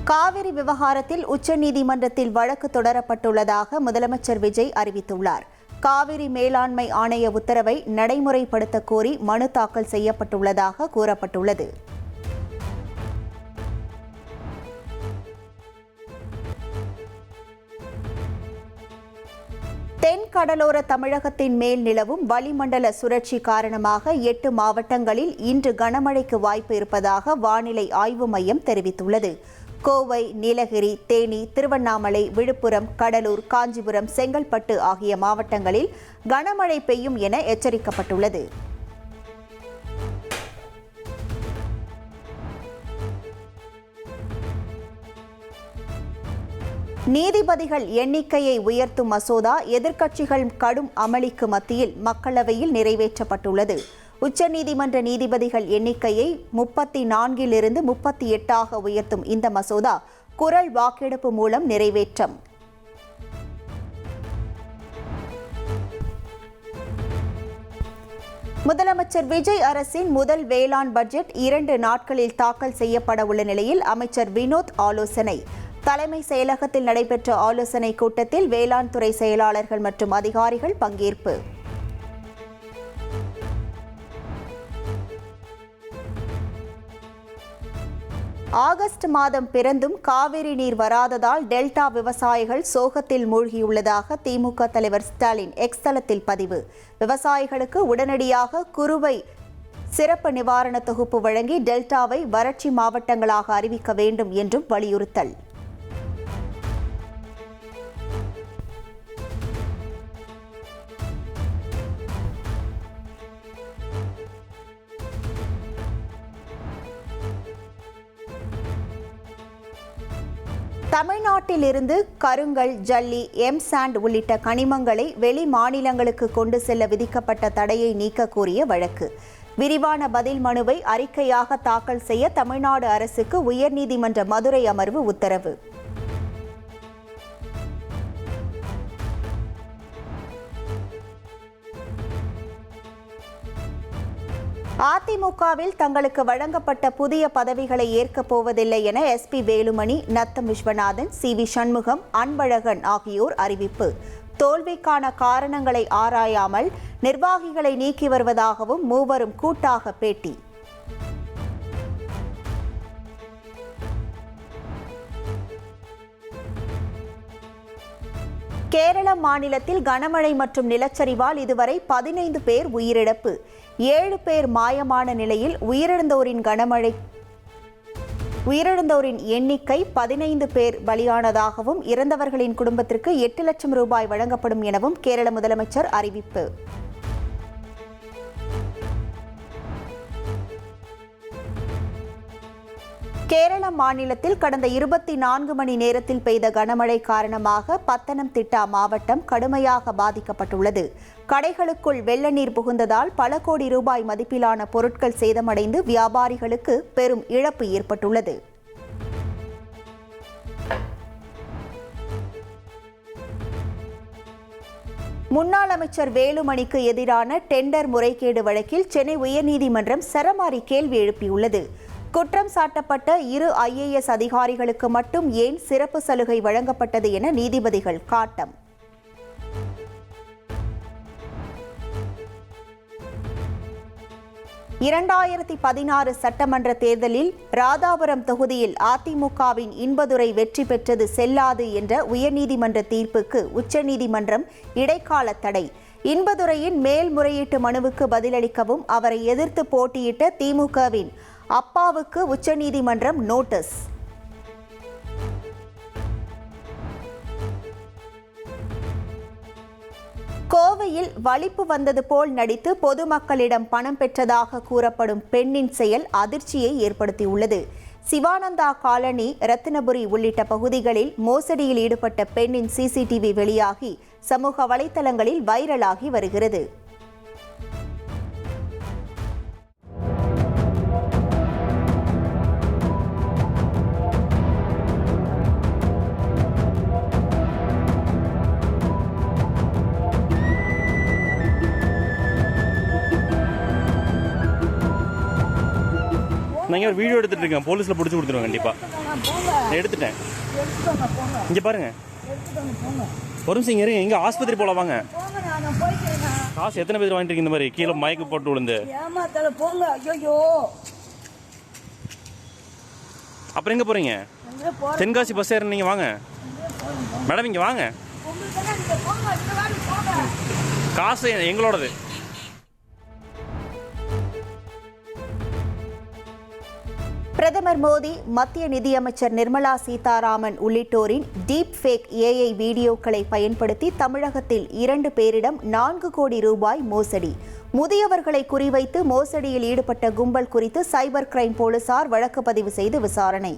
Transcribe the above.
காவிரி விவகாரத்தில் உச்சநீதிமன்றத்தில் வழக்கு தொடரப்பட்டுள்ளதாக முதலமைச்சர் விஜய் அறிவித்துள்ளார். காவிரி மேலாண்மை ஆணைய உத்தரவை நடைமுறைப்படுத்த கோரி மனு தாக்கல் செய்யப்பட்டுள்ளதாக கூறப்பட்டுள்ளது. தென் கடலோர தமிழகத்தின் மேல் நிலவும் வளிமண்டல சுழற்சி காரணமாக 8 மாவட்டங்களில் இன்று கனமழைக்கு வாய்ப்பு இருப்பதாக வானிலை ஆய்வு மையம் தெரிவித்துள்ளது. கோவை, நீலகிரி, தேனி, திருவண்ணாமலை, விழுப்புரம், கடலூர், காஞ்சிபுரம், செங்கல்பட்டு ஆகிய மாவட்டங்களில் கனமழை பெய்யும் என எச்சரிக்கப்பட்டுள்ளது. நீதிபதிகள் எண்ணிக்கையை உயர்த்தும் மசோதா எதிர்க்கட்சிகள் கடும் அமளிக்கு மத்தியில் மக்களவையில் நிறைவேற்றப்பட்டுள்ளது. உச்சநீதிமன்ற நீதிபதிகள் எண்ணிக்கையை 34 38 உயர்த்தும் இந்த மசோதா குரல் வாக்கெடுப்பு மூலம் நிறைவேற்றம். முதலமைச்சர் விஜய் அரசின் முதல் வேளாண் பட்ஜெட் 2 நாட்களில் தாக்கல் செய்யப்பட உள்ள நிலையில் அமைச்சர் வினோத் ஆலோசனை. தலைமை செயலகத்தில் நடைபெற்ற ஆலோசனை கூட்டத்தில் வேளாண் துறை செயலாளர்கள் மற்றும் அதிகாரிகள் பங்கேற்பு. ஆகஸ்ட் மாதம் பிறந்தும் காவிரி நீர் வராததால் டெல்டா விவசாயிகள் சோகத்தில் மூழ்கியுள்ளதாக திமுக தலைவர் ஸ்டாலின் எக்ஸ் தளத்தில் பதிவு. விவசாயிகளுக்கு உடனடியாக குறுவை சிறப்பு நிவாரண தொகுப்பு வழங்கி டெல்டாவை வறட்சி மாவட்டங்களாக அறிவிக்க வேண்டும் என்றும் வலியுறுத்தல். தமிழ்நாட்டில் இருந்து கருங்கல், ஜல்லி, சாண்ட் உள்ளிட்ட கனிமங்களை வெளி மாநிலங்களுக்கு கொண்டு செல்ல விதிக்கப்பட்ட தடையை நீக்க கோரிய வழக்கு. விரிவான பதில் மனுவை அறிக்கையாக தாக்கல் செய்ய தமிழ்நாடு அரசுக்கு உயர்நீதிமன்ற மதுரை அமர்வு உத்தரவு. அதிமுகவில் தங்களுக்கு வழங்கப்பட்ட புதிய பதவிகளை ஏற்கப் போவதில்லை என எஸ்பி வேலுமணி, நத்தம் விஸ்வநாதன், சி.வி. சண்முகம், அன்பழகன் ஆகியோர் அறிவிப்பு. தோல்விக்கான காரணங்களை ஆராயாமல் நிர்வாகிகளை நீக்கி வருவதாகவும் மூவரும் கூட்டாக பேட்டி. கேரள மாநிலத்தில் கனமழை மற்றும் நிலச்சரிவால் இதுவரை 15 பேர் உயிரிழப்பு. 7 பேர் மாயமான நிலையில் உயிரிழந்தோரின் எண்ணிக்கை 15 பேர் பலியானதாகவும் இறந்தவர்களின் குடும்பத்திற்கு 8 லட்சம் ரூபாய் வழங்கப்படும் எனவும் கேரள முதலமைச்சர் அறிவிப்பு. கேரள மாநிலத்தில் கடந்த 24 மணி நேரத்தில் பெய்த கனமழை காரணமாக பத்தனம்திட்டா மாவட்டம் கடுமையாக பாதிக்கப்பட்டுள்ளது. கடைகளுக்குள் வெள்ள நீர் புகுந்ததால் பல கோடி ரூபாய் மதிப்பிலான பொருட்கள் சேதமடைந்து வியாபாரிகளுக்கு பெரும் இழப்பு ஏற்பட்டுள்ளது. முன்னாள் அமைச்சர் வேலுமணிக்கு எதிரான டெண்டர் முறைகேடு வழக்கில் சென்னை உயர்நீதிமன்றம் சரமாரி கேள்வி எழுப்பியுள்ளது. குற்றம் சாட்டப்பட்ட 2 IAS அதிகாரிகளுக்கு மட்டும் ஏன் சிறப்பு சலுகை வழங்கப்பட்டது என நீதிபதிகள் காட்டம். (2016) சட்டமன்ற தேர்தலில் ராதாபுரம் தொகுதியில் அதிமுகவின் இன்பதுரை வெற்றி பெற்றது செல்லாது என்ற உயர்நீதிமன்ற தீர்ப்புக்கு உச்சநீதிமன்றம் இடைக்கால தடை. இன்பதுரையின் மேல்முறையீட்டு மனுவுக்கு பதிலளிக்கவும் அவரை எதிர்த்து போட்டியிட்ட திமுகவின் அப்பாவுக்கு உச்சநீதிமன்றம் நோட்டீஸ். கோவையில் வலிப்பு வந்தது போல் நடித்து பொதுமக்களிடம் பணம் பெற்றதாக கூறப்படும் பெண்ணின் செயல் அதிர்ச்சியை ஏற்படுத்தியுள்ளது. சிவானந்தா காலனி, ரத்தினபுரி உள்ளிட்ட பகுதிகளில் மோசடியில் ஈடுபட்ட பெண்ணின் CCTV வெளியாகி சமூக வலைதளங்களில் வைரலாகி வருகிறது. நான் இங்கே ஒரு வீடியோ எடுத்துட்டு இருக்கேன், போலீஸில் பிடிச்சி கொடுத்துருவேன் கண்டிப்பாக. நான் எடுத்துட்டேன். இங்கே பாருங்க, ஒரு நிமிஷம் இங்கே இருங்க, இங்கே ஆஸ்பத்திரி போல வாங்க. காசு எத்தனை பேர் வாங்கிட்டு இருக்கீங்க இந்த மாதிரி கீழே மயக்கு போட்டு விழுந்து? அப்புறம் எங்கே போகிறீங்க? தென்காசி பஸ் ஏறினீங்க, வாங்க மேடம், இங்கே வாங்க. காசு எங்களோடது. பிரதமர் மோடி, மத்திய நிதியமைச்சர் நிர்மலா சீதாராமன் உள்ளிட்டோரின் டீப் ஃபேக் ஏஐ வீடியோக்களை பயன்படுத்தி தமிழகத்தில் 2 பேரிடம் 4 கோடி ரூபாய் மோசடி. முதியவர்களை குறிவைத்து மோசடியில் ஈடுபட்ட கும்பல் குறித்து சைபர் கிரைம் போலீசார் வழக்கு பதிவு செய்து விசாரணை.